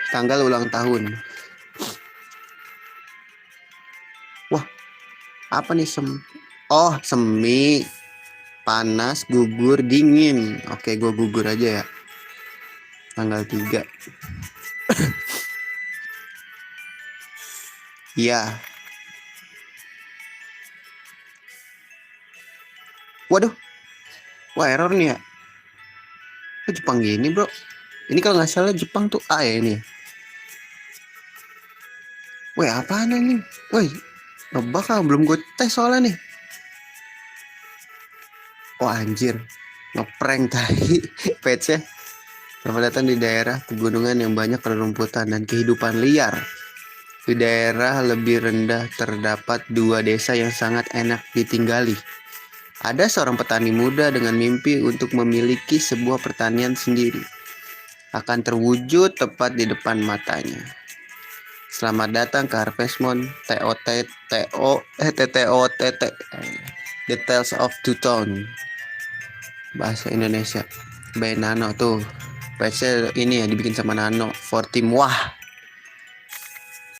Tanggal ulang tahun. Wah, apa nih Oh, semi. Panas, gugur, dingin. Oke, gue gugur aja ya. Tanggal 3. Iya. Waduh, wah error nih ya. Kok Jepang gini bro? Ini kalau nggak salah Jepang tuh A ya ini. Wih, apaan ini? Woi, ngebak ah, belum gue tes soalnya nih. Oh anjir, ngeprank tadi patch-nya. Selamat datang di daerah pegunungan yang banyak rerumputan dan kehidupan liar. Di daerah lebih rendah terdapat 2 desa yang sangat enak ditinggali. Ada seorang petani muda dengan mimpi untuk memiliki sebuah pertanian sendiri. Akan terwujud tepat di depan matanya. Selamat datang ke Harvest Moon TTOTT. The Tales of Two Tone. Bahasa Indonesia. By Nano tuh. Patch ini ya dibikin sama Nano. For Team. Wah,